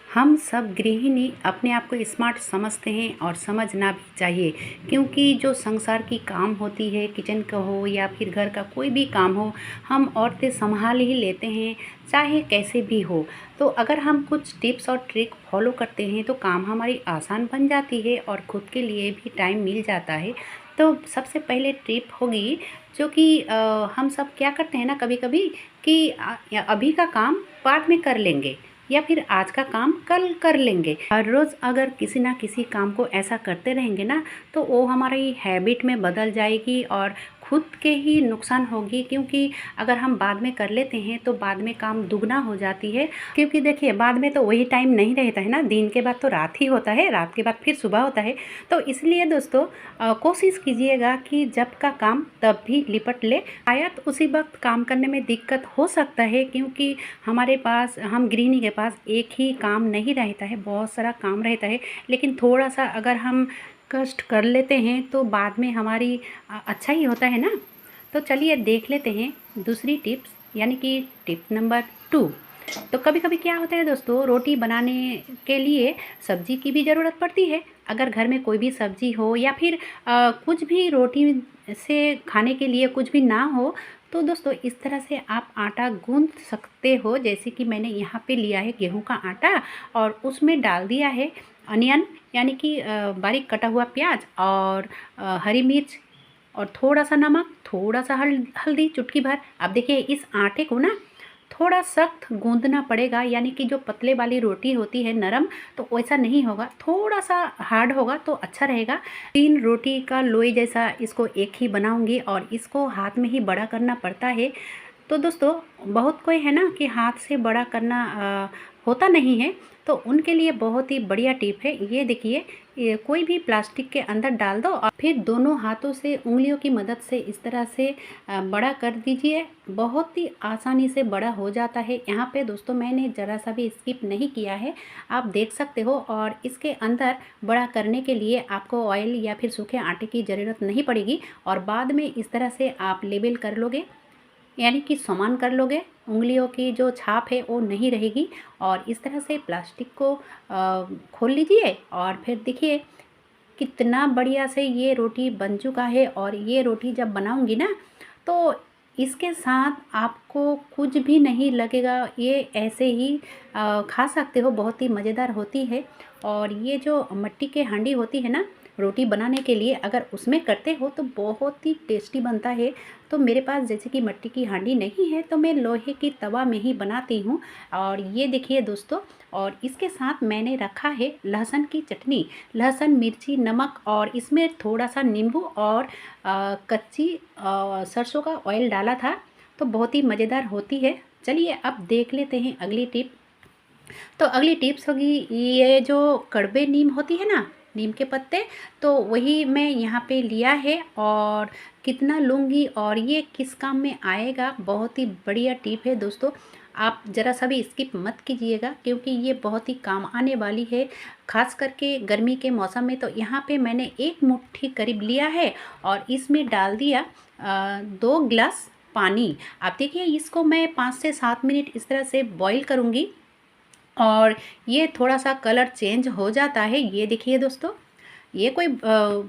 हम सब गृहिणी अपने आप को स्मार्ट समझते हैं और समझना भी चाहिए, क्योंकि जो संसार की काम होती है, किचन का हो या फिर घर का कोई भी काम हो, हम औरतें संभाल ही लेते हैं, चाहे कैसे भी हो। तो अगर हम कुछ टिप्स और ट्रिक फॉलो करते हैं तो काम हमारी आसान बन जाती है और खुद के लिए भी टाइम मिल जाता है। तो सबसे पहले टिप होगी जो कि हम सब क्या करते हैं ना कभी कभी कि अभी का काम बाद में कर लेंगे या फिर आज का काम कल कर लेंगे। हर रोज़ अगर किसी ना किसी काम को ऐसा करते रहेंगे ना तो वो हमारी हैबिट में बदल जाएगी और खुद के ही नुकसान होगी, क्योंकि अगर हम बाद में कर लेते हैं तो बाद में काम दुगना हो जाती है। क्योंकि देखिए बाद में तो वही टाइम नहीं रहता है ना, दिन के बाद तो रात ही होता है, रात के बाद फिर सुबह होता है। तो इसलिए दोस्तों कोशिश कीजिएगा कि जब का काम तब भी निपट ले। शायद उसी वक्त काम करने में दिक्कत हो सकता है, क्योंकि हमारे पास, हम गृहिणी के पास एक ही काम नहीं रहता है, बहुत सारा काम रहता है। लेकिन थोड़ा सा अगर हम कष्ट कर लेते हैं तो बाद में हमारी अच्छा ही होता है ना। तो चलिए देख लेते हैं दूसरी टिप्स, यानी कि टिप नंबर 2। तो कभी कभी क्या होता है दोस्तों, रोटी बनाने के लिए सब्जी की भी ज़रूरत पड़ती है। अगर घर में कोई भी सब्जी हो या फिर कुछ भी रोटी से खाने के लिए कुछ भी ना हो, तो दोस्तों इस तरह से आप आटा गूंथ सकते हो। जैसे कि मैंने यहाँ पे लिया है गेहूं का आटा और उसमें डाल दिया है अनियन, यानी कि बारीक कटा हुआ प्याज और हरी मिर्च और थोड़ा सा नमक, थोड़ा सा हल्दी चुटकी भर। अब देखिए इस आटे को ना थोड़ा सख्त गूंदना पड़ेगा, यानी कि जो पतले वाली रोटी होती है नरम, तो वैसा नहीं होगा, थोड़ा सा हार्ड होगा तो अच्छा रहेगा। 3 रोटी का लोई जैसा इसको एक ही बनाऊंगी और इसको हाथ में ही बड़ा करना पड़ता है। तो दोस्तों बहुत कोई है ना कि हाथ से बड़ा करना होता नहीं है, तो उनके लिए बहुत ही बढ़िया टिप है। ये देखिए, ये कोई भी प्लास्टिक के अंदर डाल दो और फिर दोनों हाथों से उंगलियों की मदद से इस तरह से बड़ा कर दीजिए। बहुत ही आसानी से बड़ा हो जाता है। यहाँ पे दोस्तों मैंने ज़रा सा भी स्किप नहीं किया है, आप देख सकते हो। और इसके अंदर बड़ा करने के लिए आपको ऑयल या फिर सूखे आटे की ज़रूरत नहीं पड़ेगी और बाद में इस तरह से आप लेबल कर लोगे, यानी कि समान कर लोगे, उंगलियों की जो छाप है वो नहीं रहेगी। और इस तरह से प्लास्टिक को खोल लीजिए और फिर देखिए कितना बढ़िया से ये रोटी बन चुका है। और ये रोटी जब बनाऊंगी ना तो इसके साथ आपको कुछ भी नहीं लगेगा, ये ऐसे ही खा सकते हो, बहुत ही मज़ेदार होती है। और ये जो मिट्टी के हांडी होती है ना रोटी बनाने के लिए, अगर उसमें करते हो तो बहुत ही टेस्टी बनता है। तो मेरे पास जैसे कि मिट्टी की हांडी नहीं है तो मैं लोहे की तवा में ही बनाती हूँ। और ये देखिए दोस्तों, और इसके साथ मैंने रखा है लहसुन की चटनी, लहसुन मिर्ची नमक, और इसमें थोड़ा सा नींबू और कच्ची सरसों का ऑयल डाला था। तो बहुत ही मज़ेदार होती है। चलिए अब देख लेते हैं अगली टिप। तो अगली टिप्स होगी, ये जो कड़वे नीम होती है ना, नीम के पत्ते, तो वही मैं यहाँ पे लिया है। और कितना लूँगी और ये किस काम में आएगा, बहुत ही बढ़िया टिप है दोस्तों। आप ज़रा सा भी स्किप मत कीजिएगा, क्योंकि ये बहुत ही काम आने वाली है, खास करके गर्मी के मौसम में। तो यहाँ पे मैंने 1 मुट्ठी करीब लिया है और इसमें डाल दिया 2 गिलास पानी। आप देखिए इसको मैं 5 से 7 मिनट इस तरह से बॉईल करूँगी और ये थोड़ा सा कलर चेंज हो जाता है। ये देखिए दोस्तों, ये कोई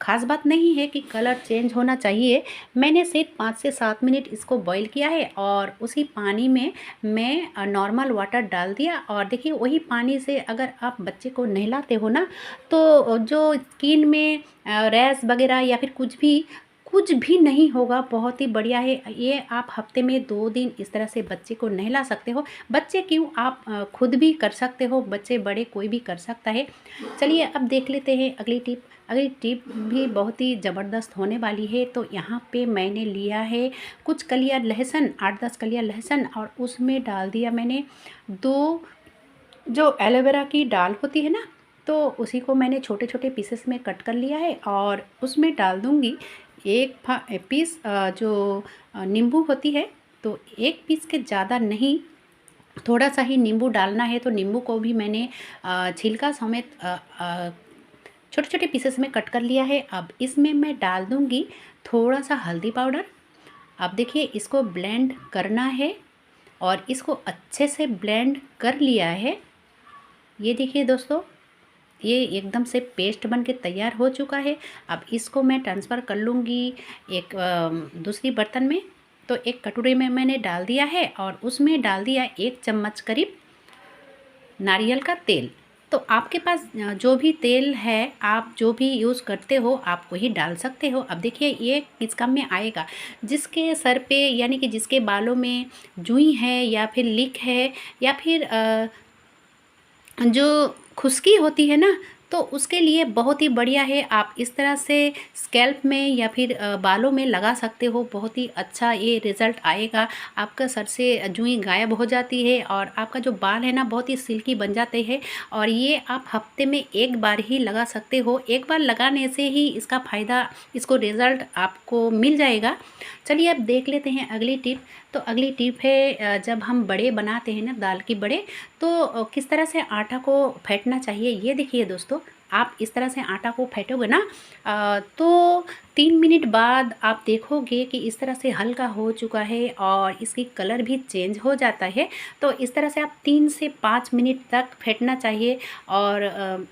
ख़ास बात नहीं है कि कलर चेंज होना चाहिए। मैंने सिर्फ 5 से 7 मिनट इसको बॉईल किया है और उसी पानी में मैं नॉर्मल वाटर डाल दिया। और देखिए वही पानी से अगर आप बच्चे को नहलाते हो ना, तो जो स्किन में रैश वगैरह या फिर कुछ भी नहीं होगा, बहुत ही बढ़िया है। ये आप हफ्ते में 2 दिन इस तरह से बच्चे को नहला सकते हो। बच्चे क्यों, आप खुद भी कर सकते हो, बच्चे बड़े कोई भी कर सकता है। चलिए अब देख लेते हैं अगली टिप। अगली टिप भी बहुत ही ज़बरदस्त होने वाली है। तो यहाँ पे मैंने लिया है कुछ कलियां लहसुन, 8-10 कलियां लहसुन, और उसमें डाल दिया मैंने 2 जो एलोवेरा की डाल होती है ना, तो उसी को मैंने छोटे छोटे पीसेस में कट कर लिया है। और उसमें डाल दूँगी 1 पीस जो नींबू होती है। तो 1 पीस के ज़्यादा नहीं, थोड़ा सा ही नींबू डालना है। तो नींबू को भी मैंने छिलका समेत छोटे छोटे पीसेस में कट कर लिया है। अब इसमें मैं डाल दूँगी थोड़ा सा हल्दी पाउडर। अब देखिए इसको ब्लेंड करना है और इसको अच्छे से ब्लेंड कर लिया है। ये देखिए दोस्तों, ये एकदम से पेस्ट बन के तैयार हो चुका है। अब इसको मैं ट्रांसफ़र कर लूँगी एक दूसरी बर्तन में। तो एक कटोरे में मैंने डाल दिया है और उसमें डाल दिया 1 चम्मच करीब नारियल का तेल। तो आपके पास जो भी तेल है, आप जो भी यूज़ करते हो आप वही डाल सकते हो। अब देखिए ये किस काम में आएगा, जिसके सर पे यानी कि जिसके बालों में जुई है या फिर लीक है या फिर जो खुश्की होती है ना, तो उसके लिए बहुत ही बढ़िया है। आप इस तरह से स्कैल्प में या फिर बालों में लगा सकते हो, बहुत ही अच्छा ये रिज़ल्ट आएगा। आपका सर से जुई गायब हो जाती है और आपका जो बाल है ना बहुत ही सिल्की बन जाते हैं। और ये आप हफ्ते में एक बार ही लगा सकते हो। एक बार लगाने से ही इसका फ़ायदा, इसको रिज़ल्ट आपको मिल जाएगा। चलिए अब देख लेते हैं अगली टिप। तो अगली टिप है, जब हम बड़े बनाते हैं ना दाल की बड़े, तो किस तरह से आटा को फेंटना चाहिए। ये देखिए दोस्तों, आप इस तरह से आटा को फेंटोगे ना तो 3 मिनट बाद आप देखोगे कि इस तरह से हल्का हो चुका है और इसकी कलर भी चेंज हो जाता है। तो इस तरह से आप 3 से 5 मिनट तक फेंटना चाहिए। और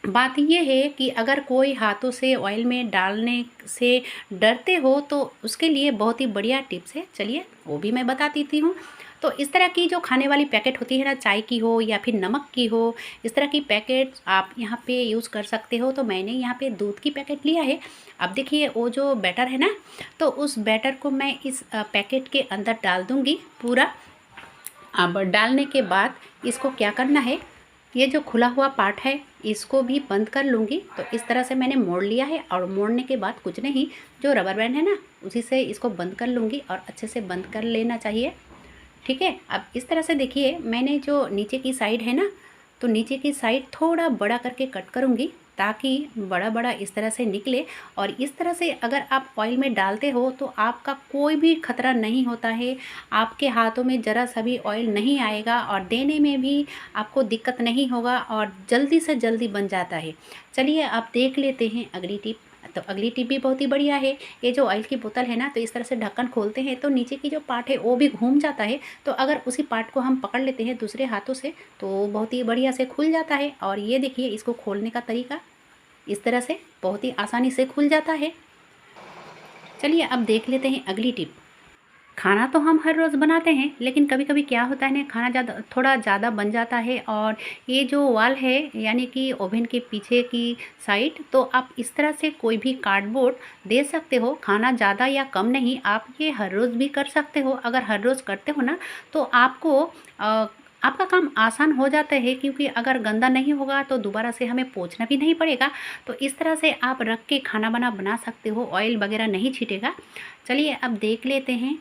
बात ये है कि अगर कोई हाथों से ऑयल में डालने से डरते हो तो उसके लिए बहुत ही बढ़िया टिप्स है, चलिए वो भी मैं बता देती हूँ। तो इस तरह की जो खाने वाली पैकेट होती है ना, चाय की हो या फिर नमक की हो, इस तरह की पैकेट आप यहाँ पे यूज़ कर सकते हो। तो मैंने यहाँ पे दूध की पैकेट लिया है। अब देखिए वो जो बैटर है ना, तो उस बैटर को मैं इस पैकेट के अंदर डाल दूँगी पूरा। अब डालने के बाद इसको क्या करना है, ये जो खुला हुआ पार्ट है इसको भी बंद कर लूँगी। तो इस तरह से मैंने मोड़ लिया है और मोड़ने के बाद कुछ नहीं, जो रबर बैंड है ना उसी से इसको बंद कर लूँगी और अच्छे से बंद कर लेना चाहिए। ठीक है, अब इस तरह से देखिए मैंने जो नीचे की साइड है ना, तो नीचे की साइड थोड़ा बड़ा करके कट करूँगी ताकि बड़ा बड़ा इस तरह से निकले। और इस तरह से अगर आप ऑयल में डालते हो तो आपका कोई भी खतरा नहीं होता है। आपके हाथों में ज़रा सा भी ऑयल नहीं आएगा और देने में भी आपको दिक्कत नहीं होगा और जल्दी से जल्दी बन जाता है। चलिए अब देख लेते हैं अगली टिप। तो अगली टिप भी बहुत ही बढ़िया है। ये जो ऑयल की बोतल है ना, तो इस तरह से ढक्कन खोलते हैं तो नीचे की जो पार्ट है वो भी घूम जाता है। तो अगर उसी पार्ट को हम पकड़ लेते हैं दूसरे हाथों से तो बहुत ही बढ़िया से खुल जाता है। और ये देखिए इसको खोलने का तरीका, इस तरह से बहुत ही आसानी से खुल जाता है। चलिए अब देख लेते हैं अगली टिप। खाना तो हम हर रोज़ बनाते हैं, लेकिन कभी कभी क्या होता है ना, खाना थोड़ा ज़्यादा बन जाता है और ये जो वाल है यानी कि ओवन के पीछे की साइड, तो आप इस तरह से कोई भी कार्डबोर्ड दे सकते हो। खाना ज़्यादा या कम नहीं, आप ये हर रोज़ भी कर सकते हो। अगर हर रोज़ करते हो ना तो आपको आपका काम आसान हो जाता है, क्योंकि अगर गंदा नहीं होगा तो दोबारा से हमें पोंछना भी नहीं पड़ेगा। तो इस तरह से आप रख के खाना बना सकते हो, ऑयल वगैरह नहीं छिटेगा। चलिए अब देख लेते हैं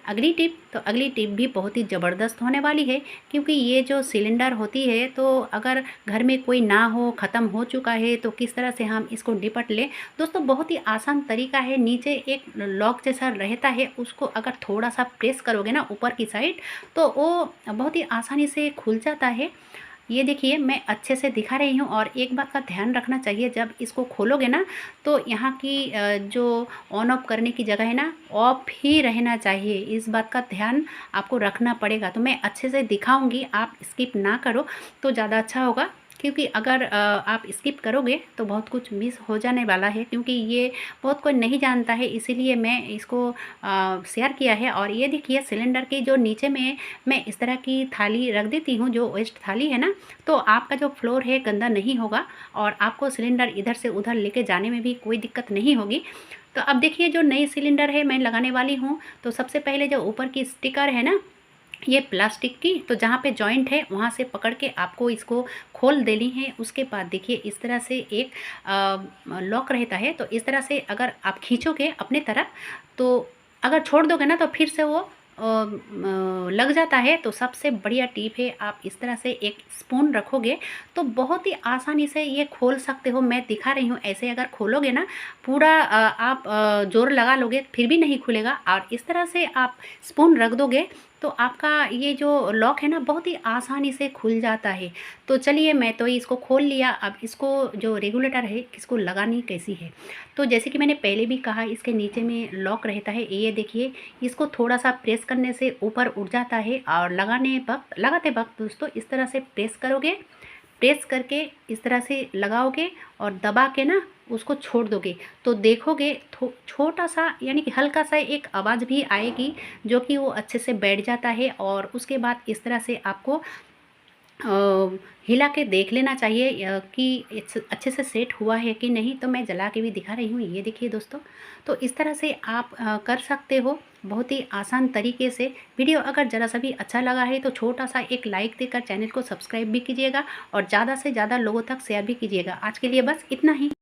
अगली टिप। तो अगली टिप भी बहुत ही ज़बरदस्त होने वाली है, क्योंकि ये जो सिलेंडर होती है, तो अगर घर में कोई ना हो, ख़त्म हो चुका है, तो किस तरह से हम इसको निपट लें। दोस्तों बहुत ही आसान तरीका है। नीचे एक लॉक जैसा रहता है, उसको अगर थोड़ा सा प्रेस करोगे ना ऊपर की साइड, तो वो बहुत ही आसानी से खुल जाता है। ये देखिए मैं अच्छे से दिखा रही हूँ। और एक बात का ध्यान रखना चाहिए, जब इसको खोलोगे ना तो यहाँ की जो ऑन ऑफ करने की जगह है ना, ऑफ ही रहना चाहिए। इस बात का ध्यान आपको रखना पड़ेगा। तो मैं अच्छे से दिखाऊंगी, आप स्किप ना करो तो ज़्यादा अच्छा होगा, क्योंकि अगर आप स्किप करोगे तो बहुत कुछ मिस हो जाने वाला है। क्योंकि ये बहुत कोई नहीं जानता है, इसीलिए मैं इसको शेयर किया है। और ये देखिए सिलेंडर के जो नीचे में मैं इस तरह की थाली रख देती हूँ, जो वेस्ट थाली है ना, तो आपका जो फ्लोर है गंदा नहीं होगा और आपको सिलेंडर इधर से उधर लेके जाने में भी कोई दिक्कत नहीं होगी। तो अब देखिए जो नई सिलेंडर है मैं लगाने वाली हूँ। तो सबसे पहले जो ऊपर की स्टिकर है ना, ये प्लास्टिक की, तो जहाँ पे जॉइंट है वहाँ से पकड़ के आपको इसको खोल देनी है। उसके बाद देखिए इस तरह से एक लॉक रहता है। तो इस तरह से अगर आप खींचोगे अपने तरफ, तो अगर छोड़ दोगे ना तो फिर से वो लग जाता है। तो सबसे बढ़िया टिप है, आप इस तरह से एक स्पून रखोगे तो बहुत ही आसानी से ये खोल सकते हो। मैं दिखा रही हूँ, ऐसे अगर खोलोगे ना पूरा आप जोर लगा लोगे फिर भी नहीं खुलेगा। और इस तरह से आप स्पून रख दोगे तो आपका ये जो लॉक है ना बहुत ही आसानी से खुल जाता है। तो चलिए मैं तो इसको खोल लिया। अब इसको जो रेगुलेटर है इसको लगानी कैसी है, तो जैसे कि मैंने पहले भी कहा, इसके नीचे में लॉक रहता है। ये देखिए इसको थोड़ा सा प्रेस करने से ऊपर उठ जाता है और लगाते वक्त दोस्तों इस तरह से प्रेस करोगे प्रेस करके इस तरह से लगाओगे और दबा के ना उसको छोड़ दोगे तो देखोगे छोटा सा यानी कि हल्का सा एक आवाज़ भी आएगी जो कि वो अच्छे से बैठ जाता है। और उसके बाद इस तरह से आपको हिला के देख लेना चाहिए कि अच्छे से सेट हुआ है कि नहीं। तो मैं जला के भी दिखा रही हूँ, ये देखिए दोस्तों। तो इस तरह से आप कर सकते हो बहुत ही आसान तरीके से। वीडियो अगर ज़रा सा भी अच्छा लगा है तो छोटा सा एक लाइक देकर चैनल को सब्सक्राइब भी कीजिएगा और ज़्यादा से ज़्यादा लोगों तक शेयर भी कीजिएगा। आज के लिए बस इतना ही।